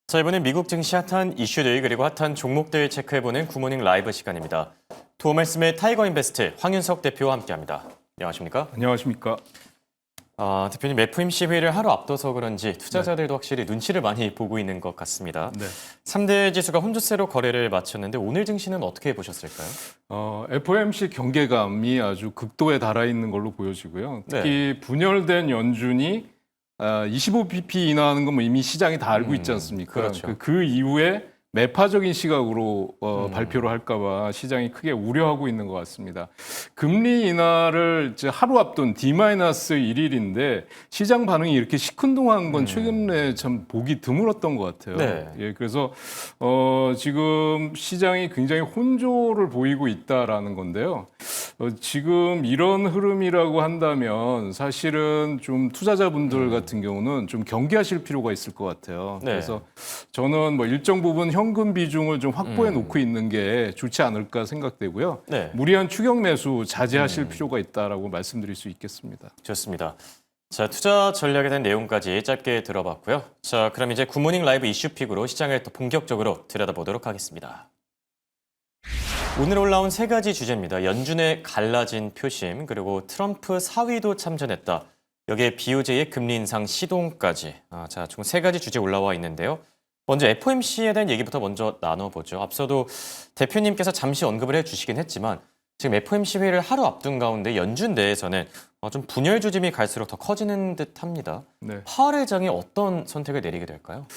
자, 이번엔 미국 증시 핫한 이슈들 그리고 핫한 종목들 체크해보는 굿모닝 라이브 시간입니다. 도움 말씀에 타이거 인베스트 황윤석 대표와 함께합니다. 안녕하십니까? 안녕하십니까? 대표님 FOMC 회의를 하루 앞둬서 그런지 투자자들도 확실히 눈치를 많이 보고 있는 것 같습니다. 네. 3대 지수가 혼조세로 거래를 마쳤는데 오늘 증시는 어떻게 보셨을까요? FOMC 경계감이 아주 극도에 달하 있는 걸로 보여지고요. 특히 분열된 연준이 25bp 인하하는 건 뭐 이미 시장이 다 알고 있지 않습니까? 그렇죠. 그 이후에 매파적인 시각으로 발표를 할까봐 시장이 크게 우려하고 있는 것 같습니다. 금리 인하를 이제 하루 앞둔 D-1일인데 시장 반응이 이렇게 시큰둥한 건 최근에 참 보기 드물었던 것 같아요. 네. 예, 그래서 지금 시장이 굉장히 혼조를 보이고 있다라는 건데요. 지금 이런 흐름이라고 한다면 사실은 좀 투자자분들 같은 경우는 좀 경계하실 필요가 있을 것 같아요. 네. 그래서 저는 뭐 일정 부분 현금 비중을 좀 확보해 놓고 있는 게 좋지 않을까 생각되고요. 네. 무리한 추격 매수 자제하실 필요가 있다라고 말씀드릴 수 있겠습니다. 좋습니다. 자, 투자 전략에 대한 내용까지 짧게 들어봤고요. 자, 그럼 이제 굿모닝 라이브 이슈픽으로 시장을 또 본격적으로 들여다보도록 하겠습니다. 오늘 올라온 세 가지 주제입니다. 연준의 갈라진 표심, 그리고 트럼프 사위도 참전했다. 여기에 BOJ의 금리 인상 시동까지. 자, 총 세 가지 주제 올라와 있는데요. 먼저 FOMC에 대한 얘기부터 먼저 나눠보죠. 앞서도 대표님께서 잠시 언급을 해주시긴 했지만 지금 FOMC 회의를 하루 앞둔 가운데 연준 내에서는 좀 분열 조짐이 갈수록 더 커지는 듯합니다. 네. 파월 의장이 어떤 선택을 내리게 될까요?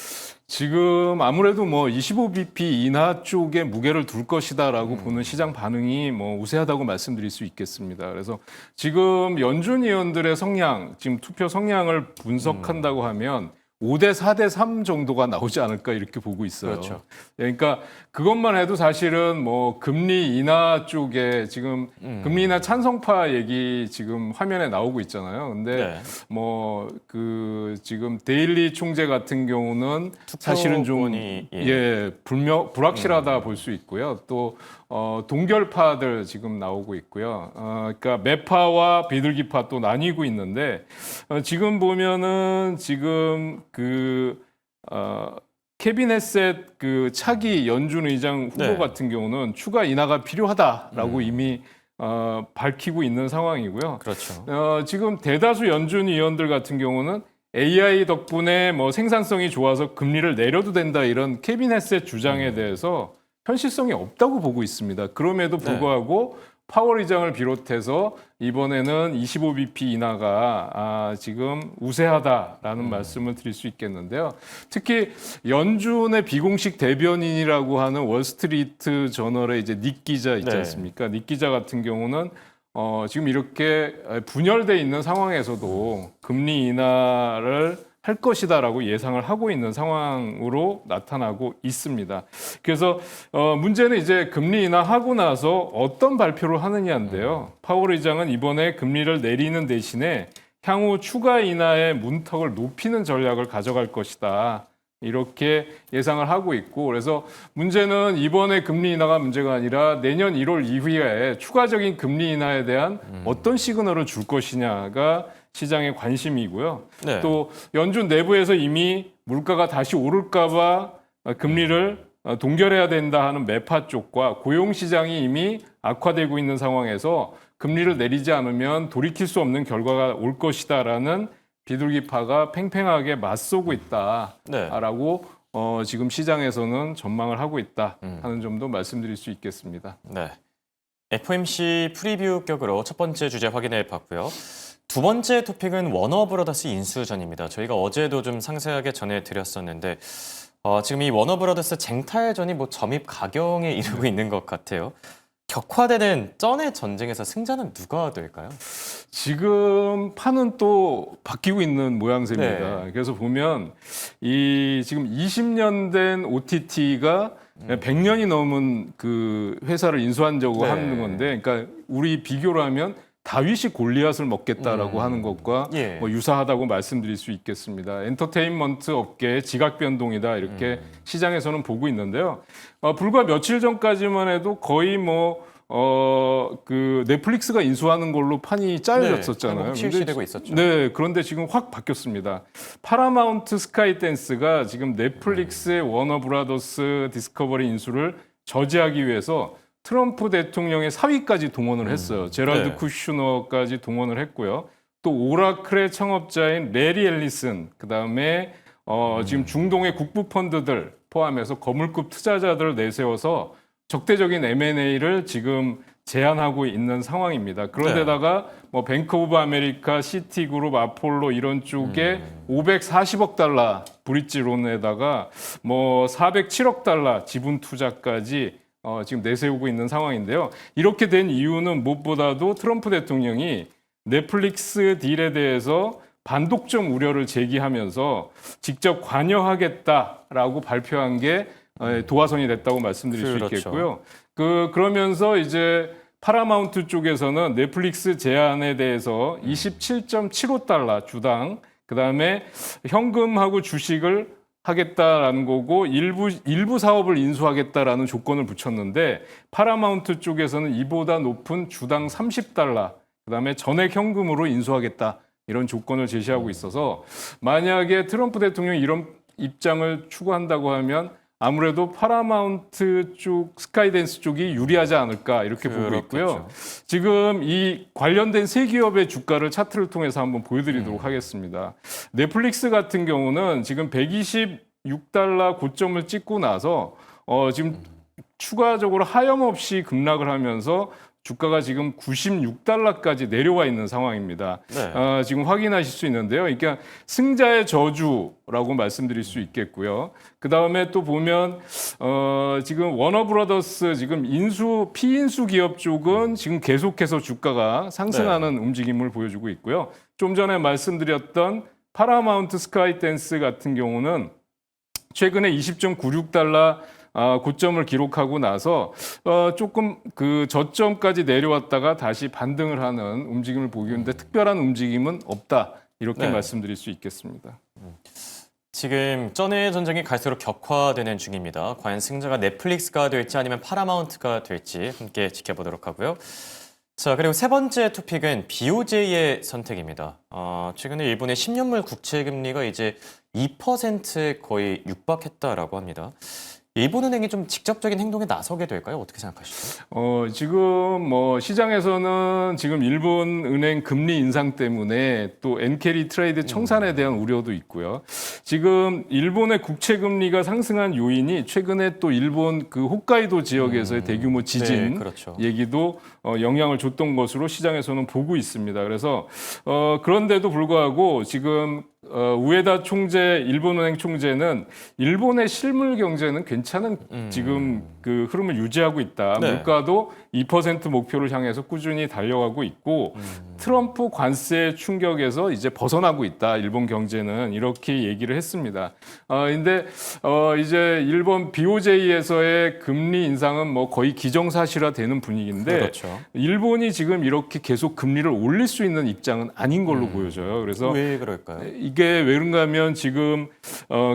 지금 아무래도 뭐 25bp 인하 쪽에 무게를 둘 것이다라고 보는 시장 반응이 뭐 우세하다고 말씀드릴 수 있겠습니다. 그래서 지금 연준 위원들의 성향, 지금 투표 성향을 분석한다고 하면 5대 4대 3 정도가 나오지 않을까 이렇게 보고 있어요. 그렇죠. 그러니까 그것만 해도 사실은 뭐 금리 인하 쪽에 지금 금리 인하 찬성파 얘기 지금 화면에 나오고 있잖아요. 근데 네. 뭐 그 지금 데일리 총재 같은 경우는 사실은 좀 투표권이, 불확실하다 볼 수 있고요. 또 동결파들 지금 나오고 있고요. 그러니까 매파와 비둘기파 또 나뉘고 있는데 지금 보면은 지금 캐비넷셋 그 차기 연준 의장 후보 네. 같은 경우는 추가 인하가 필요하다라고 이미 밝히고 있는 상황이고요. 그렇죠. 지금 대다수 연준 위원들 같은 경우는 AI 덕분에 뭐 생산성이 좋아서 금리를 내려도 된다 이런 캐비넷의 주장에 대해서 현실성이 없다고 보고 있습니다. 그럼에도 불구하고 파월 의장을 비롯해서 이번에는 25bp 인하가 지금 우세하다라는 말씀을 드릴 수 있겠는데요. 특히 연준의 비공식 대변인이라고 하는 월스트리트 저널의 이제 닉 기자 있지 네. 않습니까? 닉 기자 같은 경우는 지금 이렇게 분열돼 있는 상황에서도 금리 인하를 할 것이다라고 예상을 하고 있는 상황으로 나타나고 있습니다. 그래서 문제는 이제 금리 인하하고 나서 어떤 발표를 하느냐인데요. 파월 의장은 이번에 금리를 내리는 대신에 향후 추가 인하의 문턱을 높이는 전략을 가져갈 것이다. 이렇게 예상을 하고 있고, 그래서 문제는 이번에 금리 인하가 문제가 아니라 내년 1월 이후에 추가적인 금리 인하에 대한 어떤 시그널을 줄 것이냐가 시장의 관심이고요. 네. 또 연준 내부에서 이미 물가가 다시 오를까봐 금리를 동결해야 된다 하는 매파 쪽과 고용 시장이 이미 악화되고 있는 상황에서 금리를 내리지 않으면 돌이킬 수 없는 결과가 올 것이다라는 비둘기파가 팽팽하게 맞서고 있다라고 지금 시장에서는 전망을 하고 있다 하는 점도 말씀드릴 수 있겠습니다. 네. FOMC 프리뷰 격으로 첫 번째 주제 확인해 봤고요. 두 번째 토픽은 워너브라더스 인수전입니다. 저희가 어제도 좀 상세하게 전해드렸었는데 지금 이 워너브라더스 쟁탈전이 뭐 점입 가경에 이르고 있는 것 같아요. 격화되는 쩐의 전쟁에서 승자는 누가 될까요? 지금 판은 또 바뀌고 있는 모양새입니다. 네. 그래서 보면 이 지금 20년 된 OTT가 100년이 넘은 그 회사를 인수한다고 네. 하는 건데, 그러니까 우리 비교를 하면 다윗이 골리앗을 먹겠다라고 하는 것과 예. 뭐 유사하다고 말씀드릴 수 있겠습니다. 엔터테인먼트 업계의 지각 변동이다 이렇게 시장에서는 보고 있는데요. 불과 며칠 전까지만 해도 거의 뭐 그 넷플릭스가 인수하는 걸로 판이 짜여졌었잖아요. 한국 실시되고 있었죠. 네, 그런데 지금 확 바뀌었습니다. 파라마운트 스카이댄스가 지금 넷플릭스의 워너브라더스 디스커버리 인수를 저지하기 위해서 트럼프 대통령의 사위까지 동원을 했어요. 제랄드 네. 쿠슈너까지 동원을 했고요. 또 오라클의 창업자인 레리 앨리슨, 그다음에 지금 중동의 국부 펀드들 포함해서 거물급 투자자들을 내세워서 적대적인 M&A를 지금 제안하고 있는 상황입니다. 그런데다가 뭐 뱅크 오브 아메리카, 시티그룹, 아폴로 이런 쪽에 540억 달러 브릿지론에다가 뭐 407억 달러 지분 투자까지 지금 내세우고 있는 상황인데요. 이렇게 된 이유는 무엇보다도 트럼프 대통령이 넷플릭스 딜에 대해서 반독점 우려를 제기하면서 직접 관여하겠다라고 발표한 게 도화선이 됐다고 말씀드릴 수 그렇죠. 있겠고요. 그러면서 이제 파라마운트 쪽에서는 넷플릭스 제안에 대해서 27.75달러 주당, 그다음에 현금하고 주식을 하겠다라는 거고 일부 사업을 인수하겠다라는 조건을 붙였는데 파라마운트 쪽에서는 이보다 높은 주당 30달러, 그다음에 전액 현금으로 인수하겠다 이런 조건을 제시하고 있어서 만약에 트럼프 대통령이 이런 입장을 추구한다고 하면 아무래도 파라마운트 쪽, 스카이댄스 쪽이 유리하지 않을까 이렇게 보고 있고요. 지금 이 관련된 세 기업의 주가를 차트를 통해서 한번 보여드리도록 하겠습니다. 넷플릭스 같은 경우는 지금 126달러 고점을 찍고 나서 지금 추가적으로 하염없이 급락을 하면서 주가가 지금 96달러까지 내려와 있는 상황입니다. 네. 지금 확인하실 수 있는데요. 그러니까 승자의 저주라고 말씀드릴 수 있겠고요. 그 다음에 또 보면 지금 워너브라더스 지금 피인수 기업 쪽은 지금 계속해서 주가가 상승하는 움직임을 보여주고 있고요. 좀 전에 말씀드렸던 파라마운트 스카이댄스 같은 경우는 최근에 20.96달러 고점을 기록하고 나서 조금 그 저점까지 내려왔다가 다시 반등을 하는 움직임을 보이는데 특별한 움직임은 없다 이렇게 말씀드릴 수 있겠습니다. 지금 쩐의 전쟁이 갈수록 격화되는 중입니다. 과연 승자가 넷플릭스가 될지 아니면 파라마운트가 될지 함께 지켜보도록 하고요. 자, 그리고 세 번째 토픽은 BOJ의 선택입니다. 최근에 일본의 10년물 국채 금리가 이제 2%에 거의 육박했다라고 합니다. 일본은행이 좀 직접적인 행동에 나서게 될까요? 어떻게 생각하시죠? 지금 뭐 시장에서는 지금 일본 은행 금리 인상 때문에 또 엔캐리 트레이드 청산에 대한 우려도 있고요. 지금 일본의 국채 금리가 상승한 요인이 최근에 또 일본 그 홋카이도 지역에서의 대규모 지진 네, 그렇죠. 얘기도 영향을 줬던 것으로 시장에서는 보고 있습니다. 그래서 그런데도 불구하고 지금 우에다 총재, 일본은행 총재는 일본의 실물 경제는 괜찮은 지금 그 흐름을 유지하고 있다. 네. 물가도 2% 목표를 향해서 꾸준히 달려가고 있고 트럼프 관세 충격에서 이제 벗어나고 있다. 일본 경제는 이렇게 얘기를 했습니다. 근데 이제 일본 BOJ에서의 금리 인상은 뭐 거의 기정사실화되는 분위기인데 그렇죠. 일본이 지금 이렇게 계속 금리를 올릴 수 있는 입장은 아닌 걸로 보여져요. 그래서 왜 그럴까요? 이게 왜 그런가 하면 지금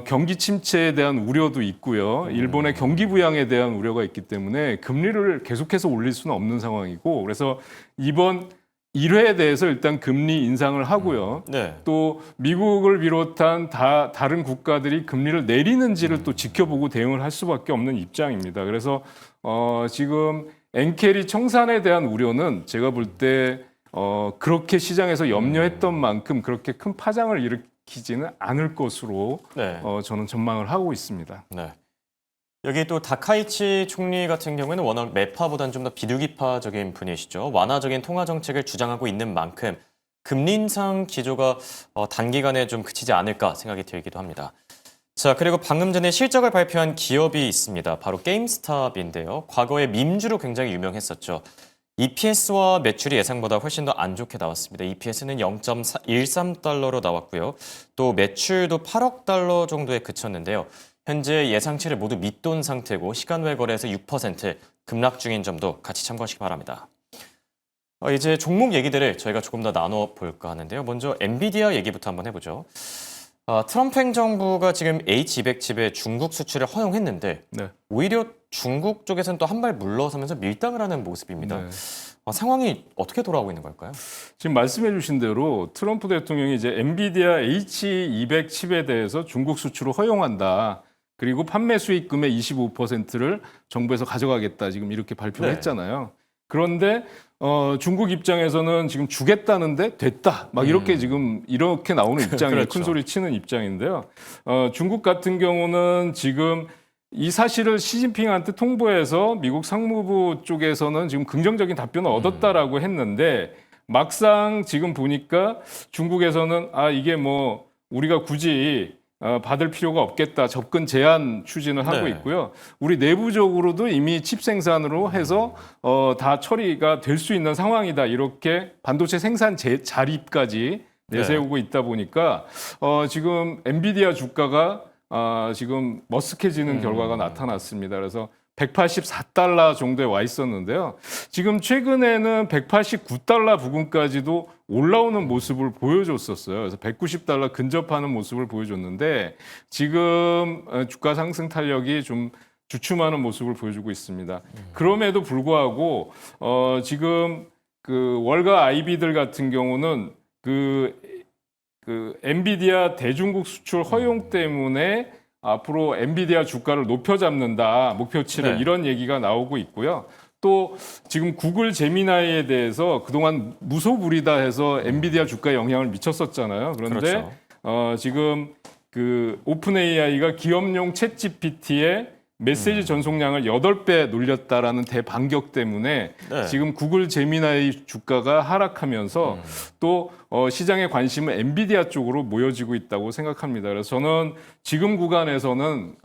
경기 침체에 대한 우려도 있고요. 일본의 경기 부양에 대한 우려가 있기 때문에 금리를 계속해서 올릴 수는 없는 상황이고 그래서 이번 1회에 대해서 일단 금리 인상을 하고요. 네. 또 미국을 비롯한 다른 국가들이 금리를 내리는지를 또 지켜보고 대응을 할 수밖에 없는 입장입니다. 그래서 지금 엔캐리 청산에 대한 우려는 제가 볼 때 그렇게 시장에서 염려했던 만큼 그렇게 큰 파장을 일으키지는 않을 것으로 네. 저는 전망을 하고 있습니다. 네. 여기 또 다카이치 총리 같은 경우에는 워낙 매파보다는 좀 더 비둘기파적인 분이시죠. 완화적인 통화 정책을 주장하고 있는 만큼 금리 인상 기조가 단기간에 좀 그치지 않을까 생각이 들기도 합니다. 자, 그리고 방금 전에 실적을 발표한 기업이 있습니다. 바로 게임스탑인데요. 과거에 밈주로 굉장히 유명했었죠. EPS와 매출이 예상보다 훨씬 더 안 좋게 나왔습니다. EPS는 0.13달러로 나왔고요. 또 매출도 8억 달러 정도에 그쳤는데요. 현재 예상치를 모두 밑돈 상태고 시간 외 거래에서 6% 급락 중인 점도 같이 참고하시기 바랍니다. 이제 종목 얘기들을 저희가 조금 더 나눠볼까 하는데요. 먼저 엔비디아 얘기부터 한번 해보죠. 트럼프 행정부가 지금 H200칩의 중국 수출을 허용했는데 네. 오히려 중국 쪽에서는 또 한 발 물러서면서 밀당을 하는 모습입니다. 네. 상황이 어떻게 돌아가고 있는 걸까요? 지금 말씀해 주신 대로 트럼프 대통령이 이제 엔비디아 H200 칩에 대해서 중국 수출을 허용한다. 그리고 판매 수익금의 25%를 정부에서 가져가겠다. 지금 이렇게 발표를 네. 했잖아요. 그런데 중국 입장에서는 지금 주겠다는데 됐다. 막 이렇게 지금 이렇게 나오는 입장이에요. 그렇죠. 큰 소리 치는 입장인데요. 중국 같은 경우는 지금 이 사실을 시진핑한테 통보해서 미국 상무부 쪽에서는 지금 긍정적인 답변을 얻었다라고 했는데 막상 지금 보니까 중국에서는 이게 뭐 우리가 굳이 받을 필요가 없겠다. 접근 제한 추진을 하고 네. 있고요. 우리 내부적으로도 이미 칩 생산으로 해서 다 처리가 될 수 있는 상황이다. 이렇게 반도체 생산 자립까지 내세우고 있다 보니까 지금 엔비디아 주가가 지금 머쓱해지는 결과가 나타났습니다. 그래서 184달러 정도에 와 있었는데요. 지금 최근에는 189달러 부근까지도 올라오는 모습을 보여줬었어요. 그래서 190달러 근접하는 모습을 보여줬는데 지금 주가 상승 탄력이 좀 주춤하는 모습을 보여주고 있습니다. 그럼에도 불구하고 지금 그 월가 IB들 같은 경우는 그 엔비디아 대중국 수출 허용 때문에 앞으로 엔비디아 주가를 높여 잡는다 목표치를 네. 이런 얘기가 나오고 있고요. 또 지금 구글 제미나이에 대해서 그동안 무소불위다 해서 엔비디아 주가에 영향을 미쳤었잖아요. 그런데 그렇죠. 지금 그 오픈 AI가 기업용 챗 GPT의 메시지 전송량을 8배 놀렸다라는 대반격 때문에 네. 지금 구글 제미나이 주가가 하락하면서 또 시장의 관심은 엔비디아 쪽으로 모여지고 있다고 생각합니다. 그래서 저는 지금 구간에서는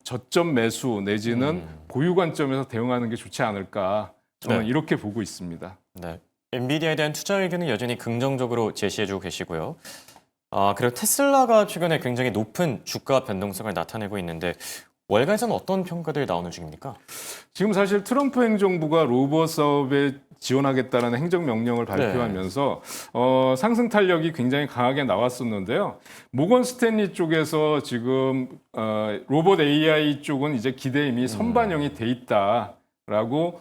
저점 매수 내지는 보유 관점에서 대응하는 게 좋지 않을까 저는 네. 이렇게 보고 있습니다. 네. 엔비디아에 대한 투자 의견은 여전히 긍정적으로 제시해주고 계시고요. 그리고 테슬라가 최근에 굉장히 높은 주가 변동성을 나타내고 있는데 월가에서는 어떤 평가들이 나오는 중입니까? 지금 사실 트럼프 행정부가 로봇 사업에 지원하겠다는 행정명령을 발표하면서 상승 탄력이 굉장히 강하게 나왔었는데요. 모건 스탠리 쪽에서 지금 로봇 AI 쪽은 이제 기대 이미 선반영이 돼 있다라고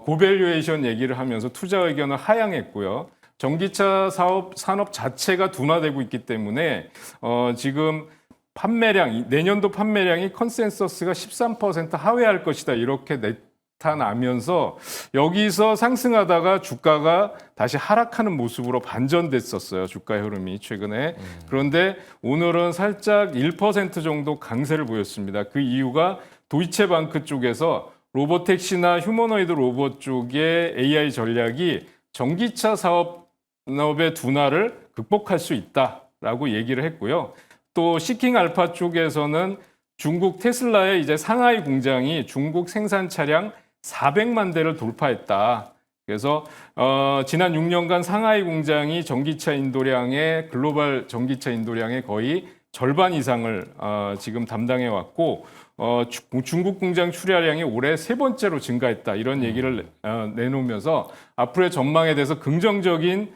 고밸류에이션 얘기를 하면서 투자 의견을 하향했고요. 전기차 산업 자체가 둔화되고 있기 때문에 지금 내년도 판매량이 컨센서스가 13% 하회할 것이다. 이렇게 나타나면서 여기서 상승하다가 주가가 다시 하락하는 모습으로 반전됐었어요. 주가 흐름이 최근에. 그런데 오늘은 살짝 1% 정도 강세를 보였습니다. 그 이유가 도이체방크 쪽에서 로보택시나 휴머노이드 로봇 쪽의 AI 전략이 전기차 산업의 둔화를 극복할 수 있다라고 얘기를 했고요. 또 시킹 알파 쪽에서는 중국 테슬라의 이제 상하이 공장이 중국 생산 차량 400만 대를 돌파했다. 그래서 지난 6년간 상하이 공장이 글로벌 전기차 인도량의 거의 절반 이상을 지금 담당해 왔고 중국 공장 출하량이 올해 3번째로 증가했다. 이런 얘기를 내놓으면서 앞으로의 전망에 대해서 긍정적인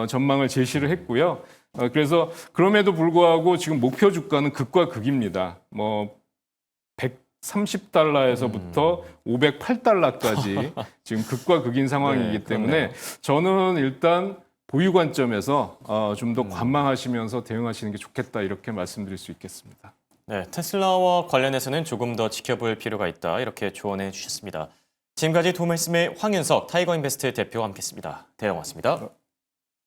전망을 제시를 했고요. 그래서 그럼에도 불구하고 지금 목표 주가는 극과 극입니다. 뭐 130달러에서부터 508달러까지 지금 극과 극인 상황이기 네, 때문에 저는 일단 보유 관점에서 좀 더 관망하시면서 대응하시는 게 좋겠다 이렇게 말씀드릴 수 있겠습니다. 네, 테슬라와 관련해서는 조금 더 지켜볼 필요가 있다 이렇게 조언해 주셨습니다. 지금까지 도움말씀의 황윤석 타이거인베스트 대표와 함께했습니다. 대형 고맙습니다.